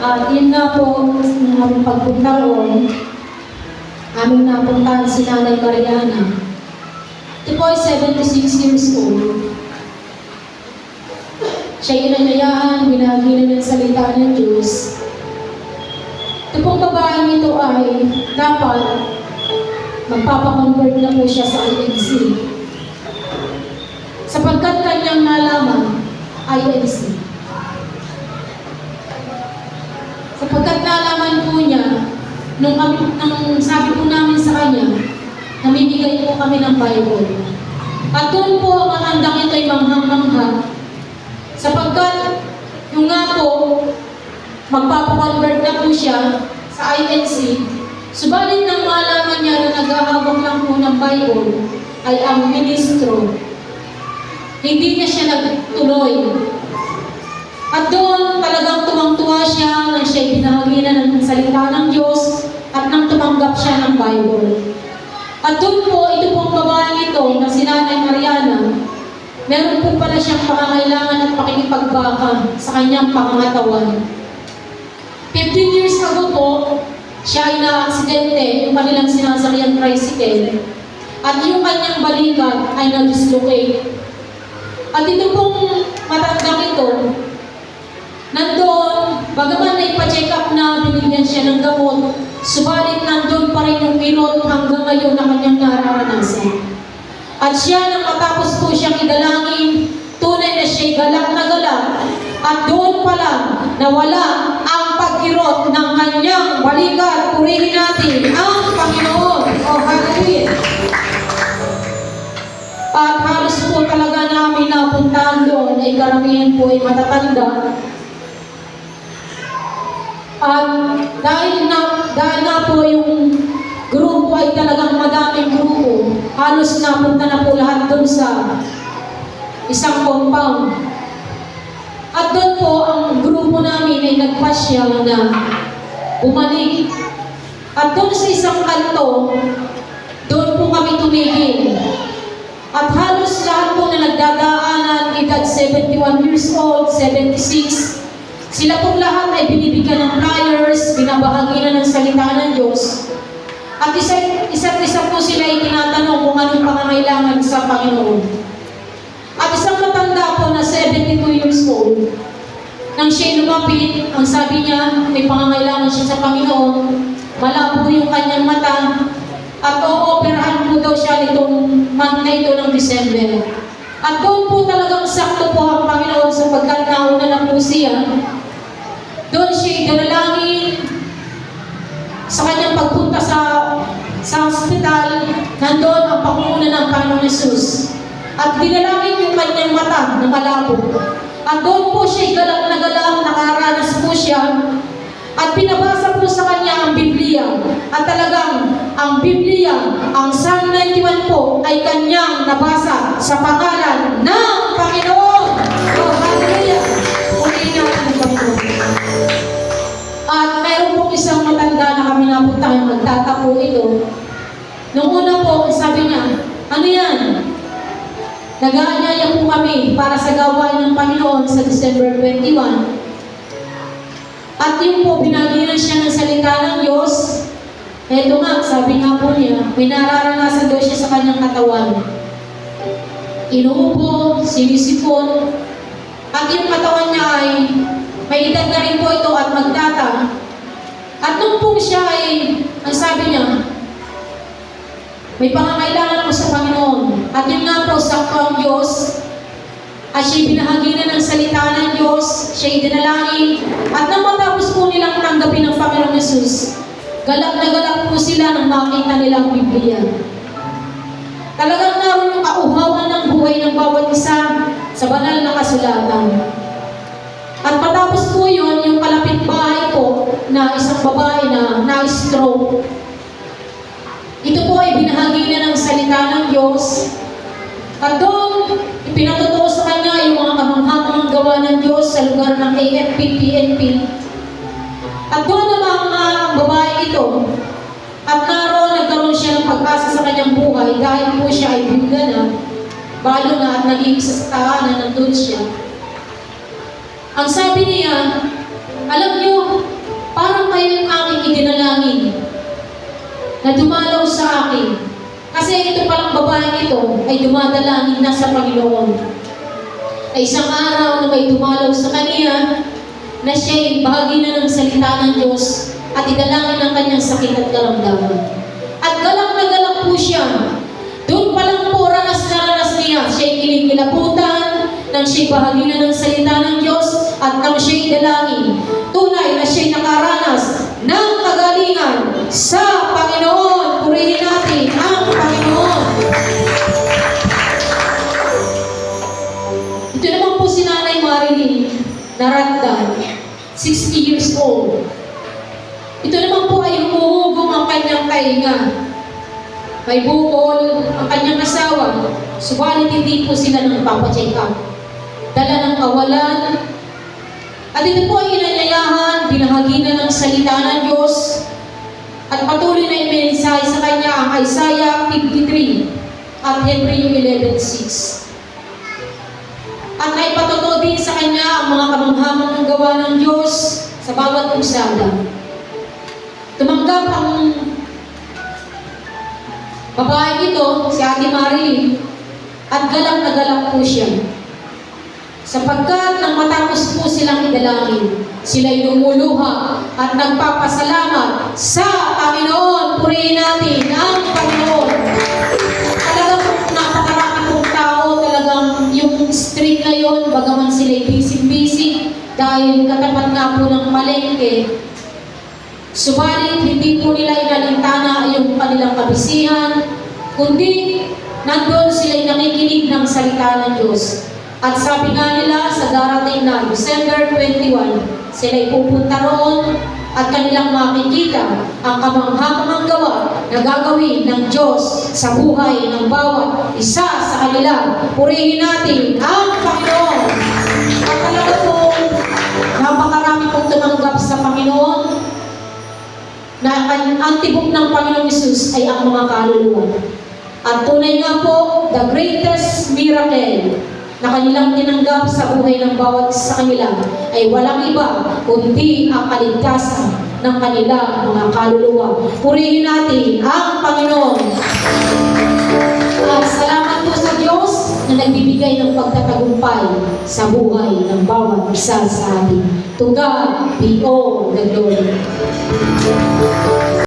At yun nga po, ng aming pagpunta roon, aming napuntahan si Nanay Mariana. Ito po ay 76 years old. Siya inanyayahan, binahagi na ng salita ng Diyos. Ito pong babaeng ito ay dapat magpapakonvert na po siya sa INC. Sapagkat kanyang nalaman, INC. Sapagkat nalaman po niya, nung sabi po namin sa kanya, namimigay po kami ng Bible. At doon po ang handang ito ay manghang-mangha. Sapagkat yung nga po, magpapakonvert na po siya sa INC, subalit nang malaman niya na naghahawak lang po ng Bible ay ang ministro, hindi niya siya nagtuloy. At doon talagang tuwang-tuwa siya nang siya binahagi na ng salita ng Diyos at nang tumanggap siya ng Bible. At doon po, ito pong babaeng ito na si Nanay Mariana, meron po pala siyang pangangailangan at pakikipagbaka sa kanyang pangangatawan. 15 years ago po, siya ay na-aksidente, yung kanilang sinasakyan tricycle, at yung kanyang balikat ay na-dislocate. At ito pong matandang ito, nandoon, bagaman na ipa-check up na binigyan siya ng gamot, subalit nandoon pa rin yung kirot hanggang ngayon na kanyang nararanasan. At siya, nang matapos po siyang idalangin, tunay na siya'y galak na galak, at doon pa lang nawala ang pagkirot ng kanyang balikat. Purihin natin ang Panginoon. Oh, hallelujah! At halos po talaga namin napuntahan doon ay karamihan po ay matatanda. At dahil na po yung grupo ay talagang madaming grupo, halos napunta na po lahat doon sa isang compound. At doon po ang grupo namin ay nagpasya na bumalik. At doon sa isang kanto, doon po kami tumigil. At halos lahat po na nagdadaanan, edad 71 years old, 76, sila pong lahat ay binibigyan ng flyers, binabahagi na ng salita ng Diyos. At isa't isa po sila ay tinatanong kung anong pangangailangan sa Panginoon. At isang matanda po na 72 years old, nang siya'y lumapit, ang sabi niya, may pangangailangan siya sa Panginoon, malabo yung kanyang mata, at o-operahan po daw siya nitong month na ito ng December. At doon po talagang sakto po ang Panginoon sapagkat nauna na po siya. Doon siya'y dalangin sa kanyang pagpunta sa hospital, nandoon ang pangunguna ng Panginoon Jesus. At dinalangin yung kanyang mata na malabo. At doon po siya'y galak na galak, nakaranas po siya. At pinabasa po sa kanya ang Biblia. At talagang ang Biblia, ang Psalm 91 po, ay kanyang nabasa sa pangalan ng Panginoon. Oh, hallelujah! Purihin natin ang Panginoon. At mayroon pong isang matanda na kami napuntahan, magtatapo ito. Noong una po, sabi niya, ano yan? Nag-aanyaya po kami para sa gawain ng Panginoon sa December 21. At yun po, binagiran siya ng salita ng Diyos. Eto nga, sabi nga po niya, may nararanasan daw siya sa kanyang katawan. Inuupo, sinisipon, at yung katawan niya ay may edad na rin po ito at magtata. At nung po siya ay, ang sabi niya, may pangangailangan ako sa Panginoon. At yun nga po, sakto ang Diyos. At siya'y binahagi na ng salita ng Diyos, siya'y dinalangin. At nang matapos po nilang tanggapin ng Panginoon Jesus, galak na galak po sila nang makita nilang Biblia. Talagang naroon yung kauhawan ng buhay ng bawat isa sa banal na kasulatan. At matapos po yun, yung kalapit bahay po na isang babae na na-stroke. Ito po ay binahagi na ng salita ng Diyos. At doon, ipinatotoo sa kanya yung mga kamanghamangang gawa ng Diyos sa lugar ng AFP, PNP. At doon naman ang babae ito. At naroon, nagkaroon siya ng pag-asa sa kanyang buhay dahil po siya ay bunda na, balo na at nag-iisa sa tahanan, nandun siya. Ang sabi niya, alam niyo, parang kayo yung aking idinalangin na dumalaw sa akin. Kasi ito palang babaeng ito ay dumadalangin na sa Panginoon. Ay isang araw na may dumalaw sa kanya na siya ay bahagi na ng salita ng Diyos at idalangin ang kanyang sakit at karamdaman. At galak na galak po siya. Doon pa lang po ranas na ranas niya. Siya ay kinikilabutan nang siya bahagi na ng salita ng Diyos at nang siya ay dalangin. Tunay na siya ay nakaranas ng kagalingan sa Panginoon. Purihin natin ang Panginoon. Ito naman po si Nanay Marilyn Naranda, 60 years old. Ito naman po ay humuhugong ang kanyang kahinga. May bukol ang kanyang asawa, subalit hindi po sila nagpapacheck up. Dala ng kawalan. At ito po ay inanyayahan, binahagi na ng salita ng Diyos at patuloy na imensahe sa kanya ang Isaiah 53 at Hebreo 11:6. At naipatotoo din sa kanya ang mga kamanghamangang gawa ng Diyos sa bawat usada. Tumanggap ang babae ito, si Ate Marilyn, at galak na galak po siya. Sapagkat nang matapos po silang idalangin, sila'y lumuluha at nagpapasalamat sa Panginoon. Purihin natin ang Panginoon. Talagang napakarami pong tao, talagang yung street na yun, bagaman sila'y busy-busy, dahil katapat nga po ng palengke, subalit hindi po nila inalintana yung kanilang kabisihan, kundi nandun sila'y nakikinig ng salita ng Diyos. At sabi nga nila sa darating na December 21, sila'y pupunta roon at kanilang makikita ang kamanghamangang gawa na gagawin ng Diyos sa buhay ng bawat isa sa kanila. Purihin natin ang Panginoon. At talaga po, napakarami pong tumanggap sa Panginoon na ang tibok ng Panginoong Hesus ay ang mga kaluluwa. At tunay nga po, the greatest miracle na kanilang tinanggap sa buhay ng bawat sa kanila ay walang iba kundi ang kaligtasan ng kanilang mga kaluluwa. Purihin natin ang Panginoon. At salamat po sa Diyos na nagbibigay ng pagtatagumpay sa buhay ng bawat isa sa atin. To God be all the glory.